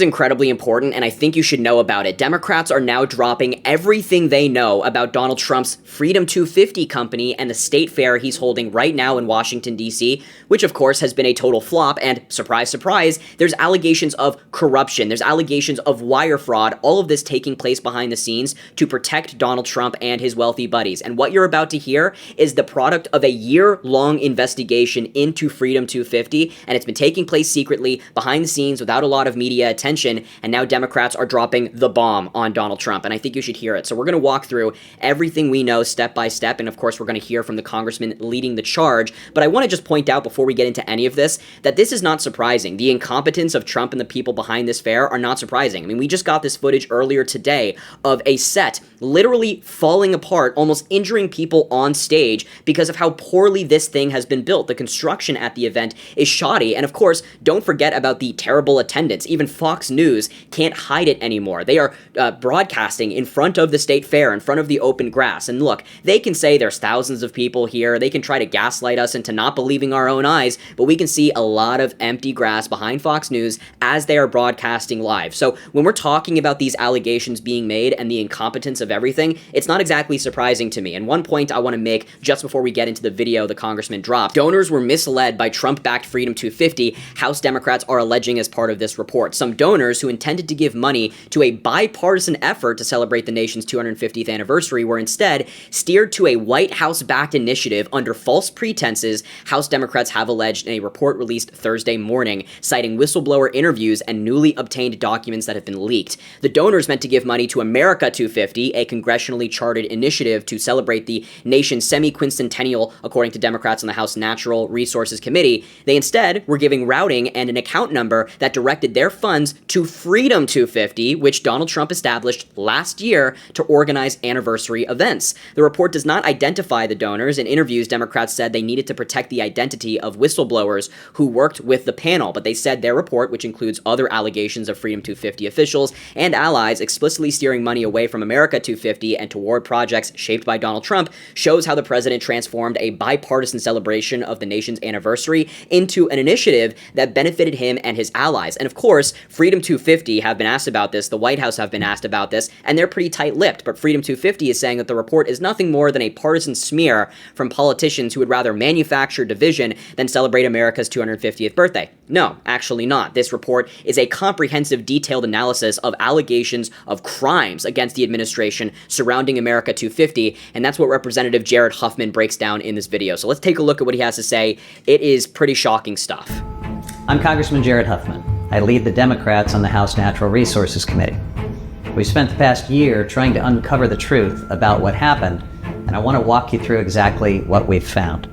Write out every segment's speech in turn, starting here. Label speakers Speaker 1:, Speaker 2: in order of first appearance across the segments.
Speaker 1: Incredibly important, and I think you should know about it. Democrats are now dropping everything they know about Donald Trump's Freedom 250 company and the state fair he's holding right now in Washington, D.C., which of course has been a total flop, and surprise, surprise, there's allegations of corruption, there's allegations of wire fraud, all of this taking place behind the scenes to protect Donald Trump and his wealthy buddies. And what you're about to hear is the product of a year-long investigation into Freedom 250, and it's been taking place secretly behind the scenes without a lot of media attention. And now Democrats are dropping the bomb on Donald Trump, and I think you should hear it. So we're going to walk through everything we know step by step, and of course we're going to hear from the congressman leading the charge. But I want to just point out before we get into any of this that this is not surprising. The incompetence of Trump and the people behind this fair are not surprising. I mean, we just got this footage earlier today of a set literally falling apart, almost injuring people on stage because of how poorly this thing has been built. The construction at the event is shoddy, and of course, don't forget about the terrible attendance. Even Fox News can't hide it anymore. They are broadcasting in front of the state fair, in front of the open grass. And look, they can say there's thousands of people here. They can try to gaslight us into not believing our own eyes, but we can see a lot of empty grass behind Fox News as they are broadcasting live. So when we're talking about these allegations being made and the incompetence of everything, it's not exactly surprising to me. And one point I want to make just before we get into the video the congressman dropped: donors were misled by Trump-backed Freedom 250, House Democrats are alleging as part of this report. Some donors who intended to give money to a bipartisan effort to celebrate the nation's 250th anniversary were instead steered to a White House-backed initiative under false pretenses, House Democrats have alleged in a report released Thursday morning, citing whistleblower interviews and newly obtained documents that have been leaked. The donors meant to give money to America 250, a congressionally chartered initiative to celebrate the nation's semi-quincentennial, according to Democrats on the House Natural Resources Committee. They instead were giving routing and an account number that directed their funds to Freedom 250, which Donald Trump established last year to organize anniversary events. The report does not identify the donors. In interviews, Democrats said they needed to protect the identity of whistleblowers who worked with the panel, but they said their report, which includes other allegations of Freedom 250 officials and allies explicitly steering money away from America 250 and toward projects shaped by Donald Trump, shows how the president transformed a bipartisan celebration of the nation's anniversary into an initiative that benefited him and his allies. And of course, Freedom 250 have been asked about this, the White House have been asked about this, and they're pretty tight-lipped, but Freedom 250 is saying that the report is nothing more than a partisan smear from politicians who would rather manufacture division than celebrate America's 250th birthday. No, actually not. This report is a comprehensive, detailed analysis of allegations of crimes against the administration surrounding America 250, and that's what Representative Jared Huffman breaks down in this video. So let's take a look at what he has to say. It is pretty shocking stuff.
Speaker 2: I'm Congressman Jared Huffman. I lead the Democrats on the House Natural Resources Committee. We've spent the past year trying to uncover the truth about what happened, and I want to walk you through exactly what we've found.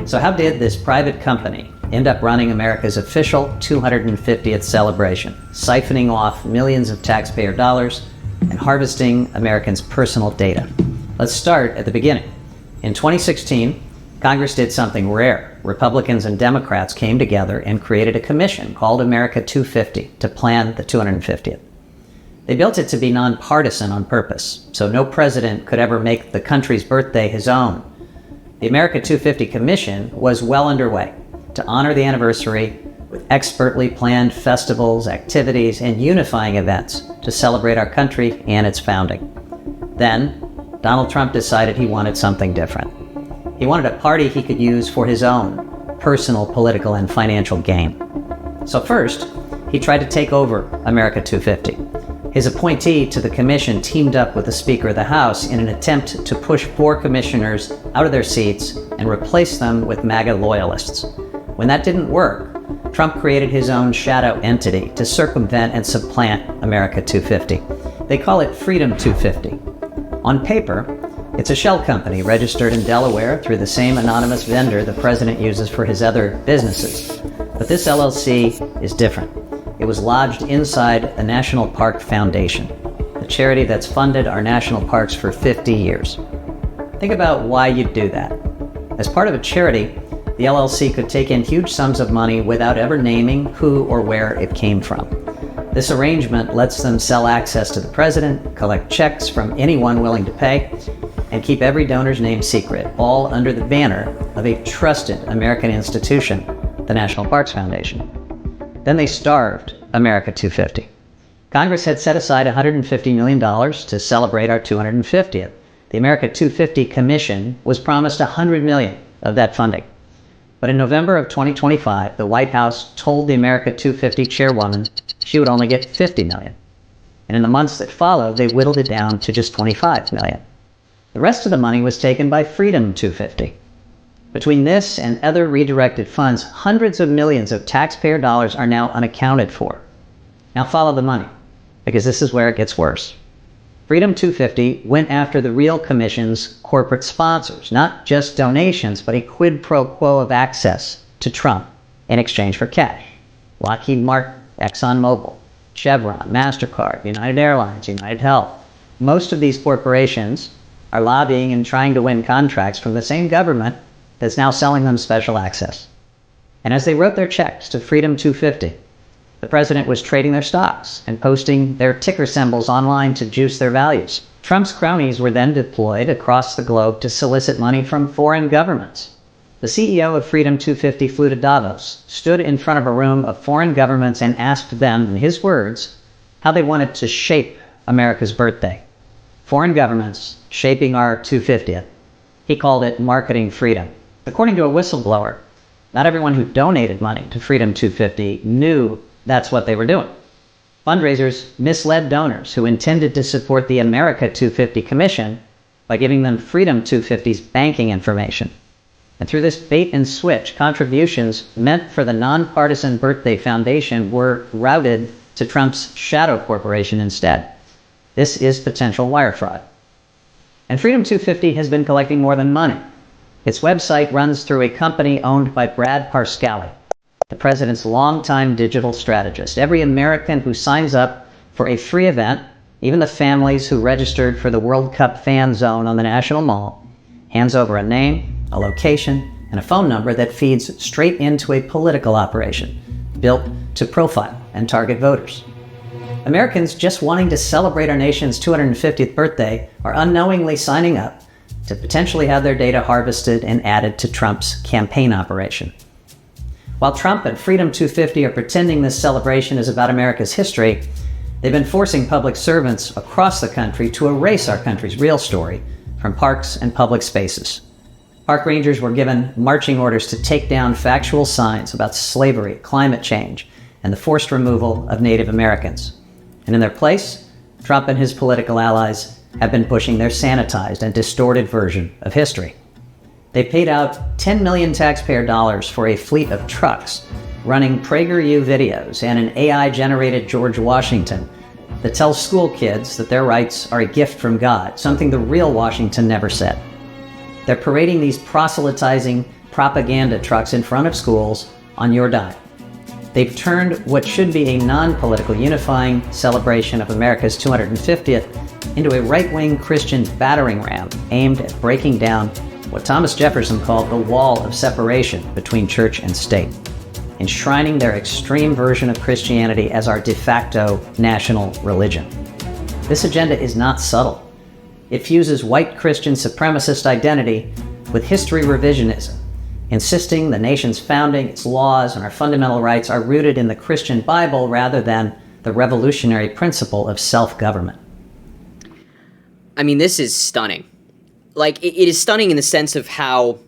Speaker 2: So how did this private company end up running America's official 250th celebration, siphoning off millions of taxpayer dollars and harvesting Americans' personal data? Let's start at the beginning. In 2016, Congress did something rare. Republicans and Democrats came together and created a commission called America 250 to plan the 250th. They built it to be nonpartisan on purpose, so no president could ever make the country's birthday his own. The America 250 Commission was well underway to honor the anniversary with expertly planned festivals, activities, and unifying events to celebrate our country and its founding. Then, Donald Trump decided he wanted something different. He wanted a party he could use for his own personal, political, and financial gain. So first, he tried to take over America 250. His appointee to the commission teamed up with the Speaker of the House in an attempt to push 4 commissioners out of their seats and replace them with MAGA loyalists. When that didn't work, Trump created his own shadow entity to circumvent and supplant America 250. They call it Freedom 250. On paper, it's a shell company registered in Delaware through the same anonymous vendor the president uses for his other businesses. But this LLC is different. It was lodged inside the National Park Foundation, a charity that's funded our national parks for 50 years. Think about why you'd do that. As part of a charity, the LLC could take in huge sums of money without ever naming who or where it came from. This arrangement lets them sell access to the president, collect checks from anyone willing to pay, and keep every donor's name secret, all under the banner of a trusted American institution, the National Parks Foundation. Then they starved America 250. Congress had set aside $150 million to celebrate our 250th. The America 250 Commission was promised $100 million of that funding. But in November of 2025, the White House told the America 250 chairwoman she would only get $50 million. And in the months that followed, they whittled it down to just $25 million. The rest of the money was taken by Freedom 250. Between this and other redirected funds, hundreds of millions of taxpayer dollars are now unaccounted for. Now follow the money, because this is where it gets worse. Freedom 250 went after the real commission's corporate sponsors, not just donations, but a quid pro quo of access to Trump in exchange for cash. Lockheed Martin, ExxonMobil, Chevron, MasterCard, United Airlines, United Health. Most of these corporations are lobbying and trying to win contracts from the same government that's now selling them special access. And as they wrote their checks to Freedom 250, the president was trading their stocks and posting their ticker symbols online to juice their values. Trump's cronies were then deployed across the globe to solicit money from foreign governments. The CEO of Freedom 250 flew to Davos, stood in front of a room of foreign governments and asked them, in his words, how they wanted to shape America's birthday. Foreign governments shaping our 250th. He called it marketing freedom. According to a whistleblower, not everyone who donated money to Freedom 250 knew that's what they were doing. Fundraisers misled donors who intended to support the America 250 Commission by giving them Freedom 250's banking information. And through this bait and switch, contributions meant for the nonpartisan Birthday Foundation were routed to Trump's shadow corporation instead. This is potential wire fraud. And Freedom 250 has been collecting more than money. Its website runs through a company owned by Brad Parscale, the president's longtime digital strategist. Every American who signs up for a free event, even the families who registered for the World Cup fan zone on the National Mall, hands over a name, a location, and a phone number that feeds straight into a political operation built to profile and target voters. Americans just wanting to celebrate our nation's 250th birthday are unknowingly signing up to potentially have their data harvested and added to Trump's campaign operation. While Trump and Freedom 250 are pretending this celebration is about America's history, they've been forcing public servants across the country to erase our country's real story from parks and public spaces. Park rangers were given marching orders to take down factual signs about slavery, climate change, and the forced removal of Native Americans. And in their place, Trump and his political allies have been pushing their sanitized and distorted version of history. They paid out $10 million taxpayer dollars for a fleet of trucks running PragerU videos and an AI-generated George Washington that tells school kids that their rights are a gift from God, something the real Washington never said. They're parading these proselytizing propaganda trucks in front of schools on your dime. They've turned what should be a non-political unifying celebration of America's 250th into a right-wing Christian battering ram aimed at breaking down what Thomas Jefferson called the wall of separation between church and state, enshrining their extreme version of Christianity as our de facto national religion. This agenda is not subtle. It fuses white Christian supremacist identity with history revisionism, insisting the nation's founding, its laws, and our fundamental rights are rooted in the Christian Bible rather than the revolutionary principle of self-government.
Speaker 1: I mean, this is stunning. Like, it is stunning in the sense of how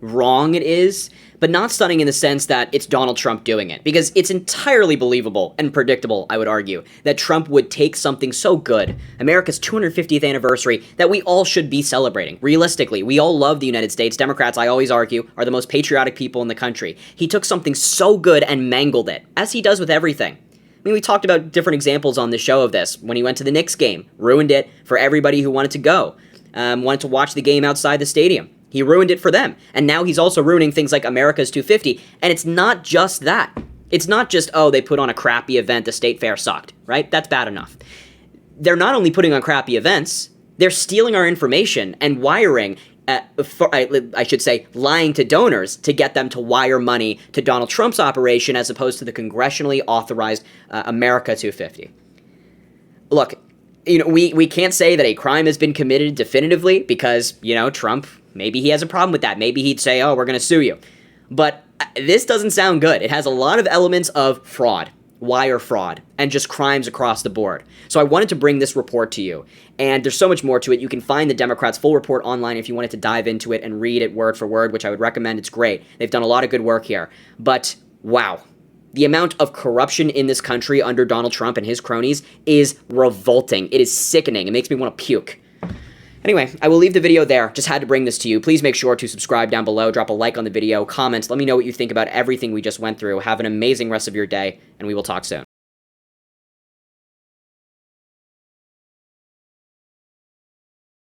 Speaker 1: wrong it is, but not stunning in the sense that it's Donald Trump doing it. Because it's entirely believable and predictable, I would argue, that Trump would take something so good, America's 250th anniversary, that we all should be celebrating. Realistically, we all love the United States. Democrats, I always argue, are the most patriotic people in the country. He took something so good and mangled it, as he does with everything. I mean, we talked about different examples on the show of this. When he went to the Knicks game, ruined it for everybody who wanted to go, wanted to watch the game outside the stadium. He ruined it for them. And now he's also ruining things like America's 250. And it's not just that. It's not just, oh, they put on a crappy event, the state fair sucked, right? That's bad enough. They're not only putting on crappy events, they're stealing our information and wiring, I should say, lying to donors to get them to wire money to Donald Trump's operation as opposed to the congressionally authorized America 250. Look, we can't say that a crime has been committed definitively because, Trump, maybe he has a problem with that. Maybe he'd say, oh, we're going to sue you. But this doesn't sound good. It has a lot of elements of fraud. wire fraud, and just crimes across the board. So I wanted to bring this report to you. And there's so much more to it. You can find the Democrats' full report online if you wanted to dive into it and read it word for word, which I would recommend. It's great. They've done a lot of good work here. But wow. The amount of corruption in this country under Donald Trump and his cronies is revolting. It is sickening. It makes me want to puke. Anyway, I will leave the video there. Just had to bring this to you. Please make sure to subscribe down below, drop a like on the video, comment, let me know what you think about everything we just went through. Have an amazing rest of your day, and we will talk soon.